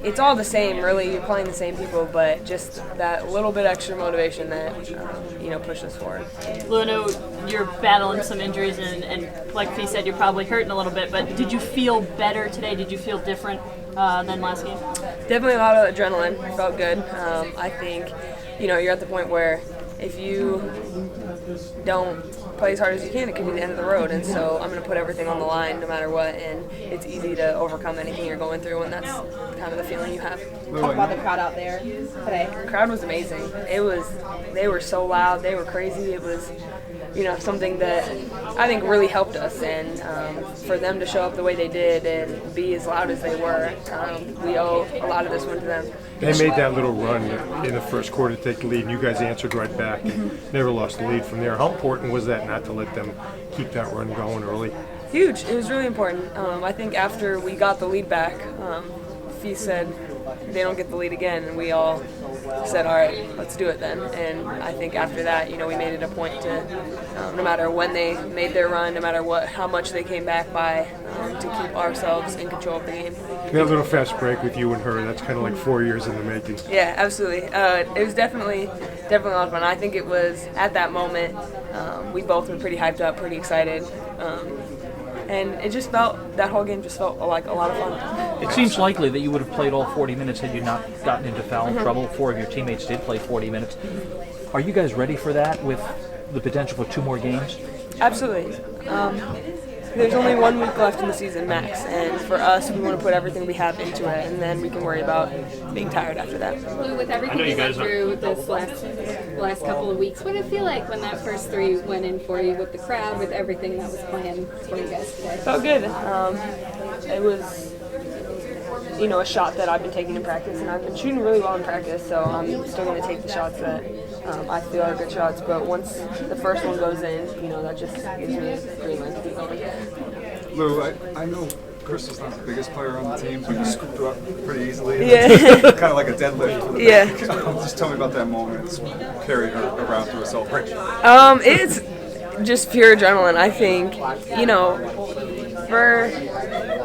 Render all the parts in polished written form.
it's all the same, really. You're playing the same people, but just that little bit extra motivation that, pushed us forward. Lou, I know you're battling some injuries, and like Fee said, you're probably hurting a little bit, but did you feel better today? Did you feel different than last game? Definitely a lot of adrenaline. I felt good. I think, you're at the point where if you don't play as hard as you can, it could be the end of the road. And so I'm going to put everything on the line no matter what, and it's easy to overcome anything you're going through, and that's kind of the feeling you have. Talk about the crowd out there today. The crowd was amazing. They were so loud. They were crazy. It was, something that I think really helped us, and for them to show up the way they did and be as loud as they were, we owe a lot of this one to them. They made that little run in the first quarter to take the lead, and you guys answered right back and never lost the lead from there. How important was that not to let them keep that run going early? Huge. It was really important. I think after we got the lead back, Fee said they don't get the lead again, and we all said, all right, let's do it then. And I think after that, we made it a point to, no matter when they made their run, no matter how much they came back by, to keep ourselves in control of the game. That little fast break with you and her, that's kind of like 4 years in the making. Yeah, absolutely. It was definitely a lot of fun. I think it was, at that moment, we both were pretty hyped up, pretty excited. And it just that whole game just felt like a lot of fun. It seems likely that you would have played all 40 minutes had you not gotten into foul trouble. 4 of your teammates did play 40 minutes. Are you guys ready for that with the potential for 2 more games? Absolutely. There's only 1 week left in the season, max, and for us, we want to put everything we have into it, and then we can worry about being tired after that. Lou, with everything you went through this last couple of weeks, what did it feel like when that first 3 went in for you with the crowd, with everything that was playing for you guys today? Felt good. It was, a shot that I've been taking in practice, and I've been shooting really well in practice, so I'm still going to take the shots that I feel are good shots, but once the first one goes in, that just gives me a green light to keep going. Lou, I know Crystal's not the biggest player on the team, but you scooped her up pretty easily. Yeah. Kind of like a deadlift. Yeah. Just tell me about that moment, carrying her around through a celebration. It's just pure adrenaline. I think, for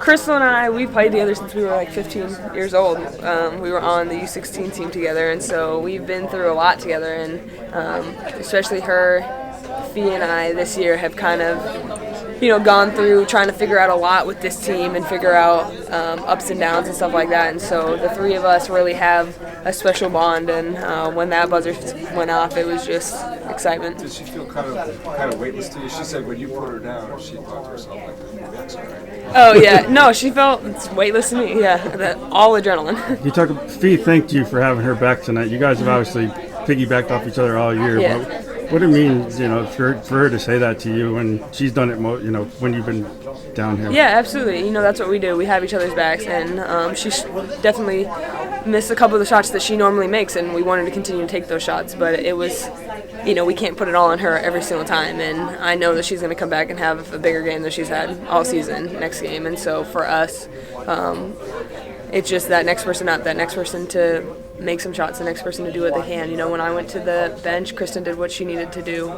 Crystal and I, we played together since we were like 15 years old. We were on the U16 team together, and so we've been through a lot together, and especially her, Fee, and I this year have kind of, gone through trying to figure out a lot with this team and figure out ups and downs and stuff like that, and so the 3 of us really have a special bond, and when that buzzer went off, it was just excitement. Did she feel kind of weightless to you? She said when you put her down, she thought to herself, like, that's all right. Oh, yeah. No, she felt weightless to me. Yeah, all adrenaline. Fee thanked you for having her back tonight. You guys have obviously piggybacked off each other all year. Yeah. What it means, for her to say that to you, when she's done it, when you've been down here. Yeah, absolutely. That's what we do. We have each other's backs, and she definitely missed a couple of the shots that she normally makes, and we wanted to continue to take those shots. But it was, we can't put it all on her every single time, and I know that she's going to come back and have a bigger game than she's had all season next game. And so for us, it's just that next person up, that next person to make some shots, the next person to do what they can. When I went to the bench, Kristen did what she needed to do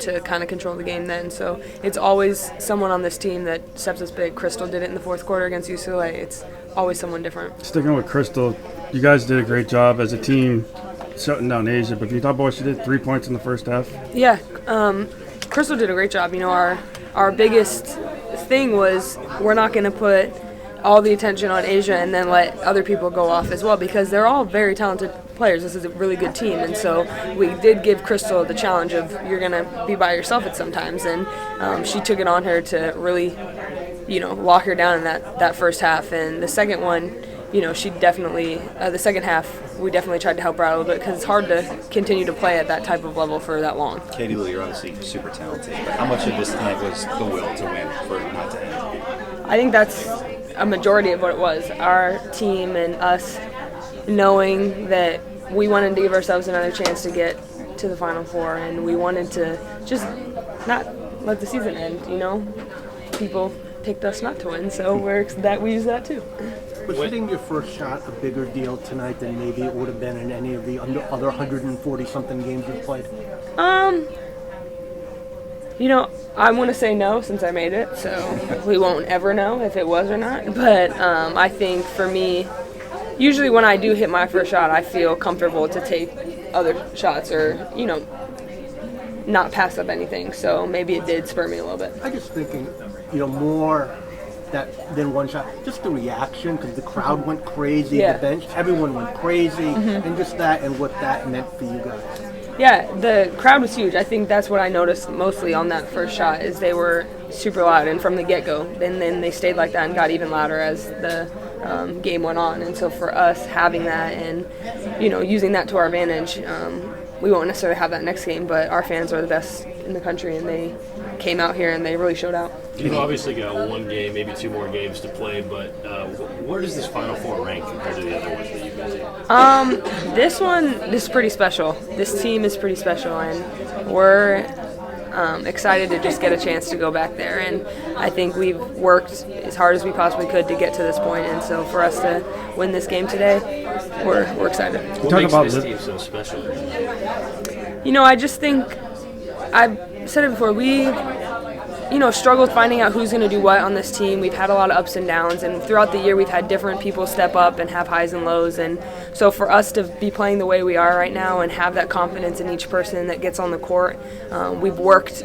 to kind of control the game then. So it's always someone on this team that steps us big. Crystal did it in the 4th quarter against UCLA. It's always someone different. Sticking with Crystal, you guys did a great job as a team shutting down Asia, but can you talk about what she did? 3 points in the first half? Yeah, Crystal did a great job. Our biggest thing was we're not going to put all the attention on Asia and then let other people go off as well, because they're all very talented players. This is a really good team, and so we did give Crystal the challenge of you're going to be by yourself at sometimes, and she took it on her to really, lock her down in that first half. And the second one, she definitely, the second half, we definitely tried to help her out a little bit, because it's hard to continue to play at that type of level for that long. Katie Lou, you're obviously super talented, but how much of this tonight was the will to win for it not to end? I think that's a majority of what it was. Our team and us knowing that we wanted to give ourselves another chance to get to the Final Four, and we wanted to just not let the season end, People picked us not to win, so we use that too. Was hitting your first shot a bigger deal tonight than maybe it would have been in any of the other 140-something games you've played? I want to say no since I made it, so we won't ever know if it was or not. But I think for me, usually when I do hit my first shot, I feel comfortable to take other shots or, not pass up anything. So maybe it did spur me a little bit. I'm just thinking, more than one shot. Just the reaction, because the crowd went crazy, the bench, everyone went crazy, and just that and what that meant for you guys. Yeah, the crowd was huge. I think that's what I noticed mostly on that first shot is they were super loud and from the get-go. And then they stayed like that and got even louder as the game went on. And so for us having that and, using that to our advantage, we won't necessarily have that next game, but our fans are the best in the country and they came out here and they really showed out. You've obviously got one game, maybe two more games to play, but where does this Final Four rank compared to the other ones that you've been to? This one is pretty special. This team is pretty special, and we're excited to just get a chance to go back there. And I think we've worked as hard as we possibly could to get to this point, and so for us to win this game today, we're excited. What makes this team so special? I just think, I've said it before, we struggled finding out who's going to do what on this team. We've had a lot of ups and downs, and throughout the year we've had different people step up and have highs and lows. And so for us to be playing the way we are right now and have that confidence in each person that gets on the court, we've worked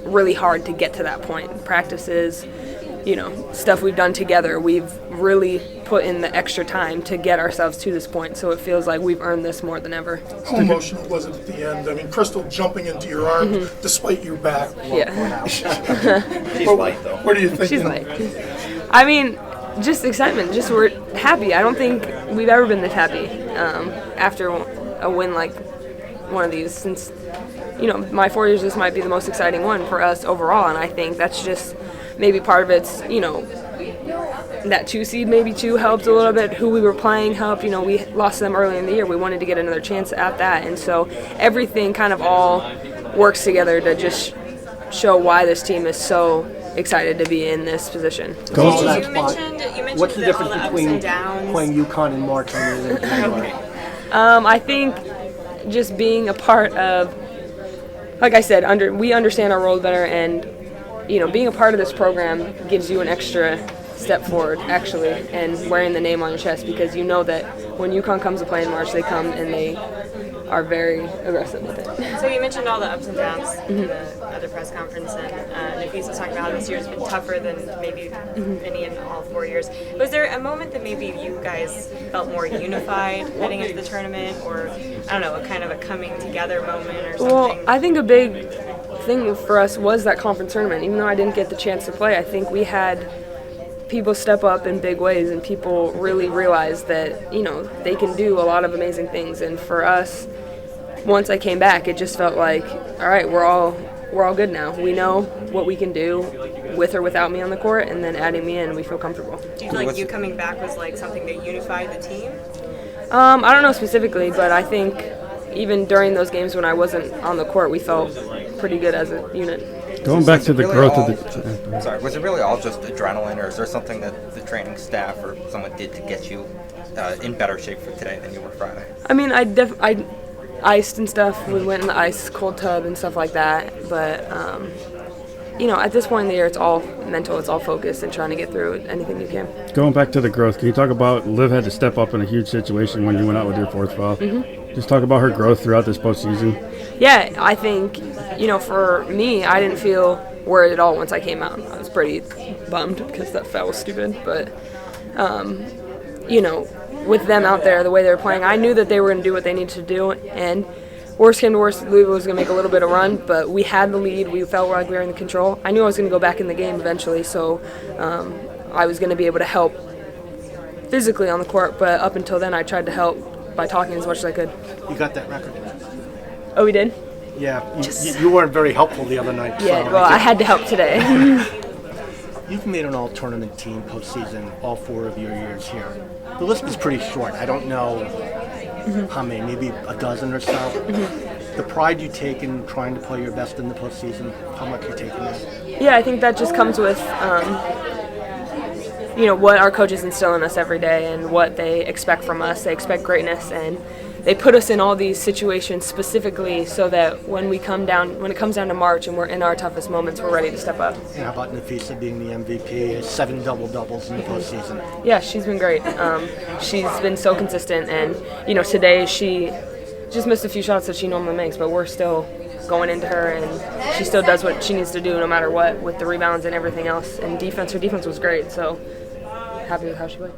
really hard to get to that point. Practices, stuff we've done together, we've really put in the extra time to get ourselves to this point, so it feels like we've earned this more than ever. How emotional was it at the end? I mean, Crystal jumping into your arms despite your back. Yeah. She's light, though. What are you thinking? She's light. I mean, just excitement. Just we're happy. I don't think we've ever been this happy after a win like one of these. Since, my 4 years, this might be the most exciting one for us overall, and I think that's just maybe part of it's, that 2 seed maybe too helped a little bit. Who we were playing helped. We lost them early in the year. We wanted to get another chance at that. And so everything kind of all works together to just show why this team is so excited to be in this position. What's the all difference the ups between and downs. playing UConn in March and January? I think just being a part of, like I said, we understand our role better, and being a part of this program gives you an extra step forward, actually, and wearing the name on your chest, because you know that when UConn comes to play in March, they come and they are very aggressive with it. So you mentioned all the ups and downs in the other press conference, and Nafisa was talking about how this year has been tougher than maybe any in all 4 years. Was there a moment that maybe you guys felt more unified heading into the tournament, or, I don't know, a kind of a coming together moment or something? Well, I think a big thing for us was that conference tournament. Even though I didn't get the chance to play, I think we had people step up in big ways, and people really realize that, they can do a lot of amazing things. And for us, once I came back, it just felt like, all right, we're all good now. We know what we can do with or without me on the court, and then adding me in, we feel comfortable. Do you feel like you coming back was like something that unified the team? I don't know specifically, but I think even during those games when I wasn't on the court, we felt pretty good as a unit. Going back to the growth of the... Sorry, was it really all just adrenaline, or is there something that the training staff or someone did to get you in better shape for today than you were Friday? I mean, I iced and stuff. We went in the ice cold tub and stuff like that. But, at this point in the year, it's all mental. It's all focused and trying to get through anything you can. Going back to the growth, can you talk about Liv had to step up in a huge situation when you went out with your fourth foul? Just talk about her growth throughout this postseason. Yeah, I think, for me, I didn't feel worried at all once I came out. I was pretty bummed because that foul was stupid. But, with them out there, the way they were playing, I knew that they were going to do what they needed to do. And worst came to worst, Louisville was going to make a little bit of run, but we had the lead. We felt like we were in control. I knew I was going to go back in the game eventually, so I was going to be able to help physically on the court. But up until then, I tried to help by talking as much as I could. You got that record. Oh, we did? Yeah, you weren't very helpful the other night. Yeah, well, I had to help today. You've made an all-tournament team postseason all 4 of your years here. The list is pretty short. I don't know how many, maybe a dozen or so. The pride you take in trying to play your best in the postseason, how much you're taking that? Yeah, I think that just comes with, what our coaches instill in us every day and what they expect from us. They expect greatness, and they put us in all these situations specifically so that when it comes down to March and we're in our toughest moments, we're ready to step up. And how about Nafisa being the MVP, 7 double-doubles in the postseason? Yeah, she's been great. She's been so consistent, and today she just missed a few shots that she normally makes, but we're still going into her, and she still does what she needs to do no matter what with the rebounds and everything else. And her defense was great, so happy with how she played.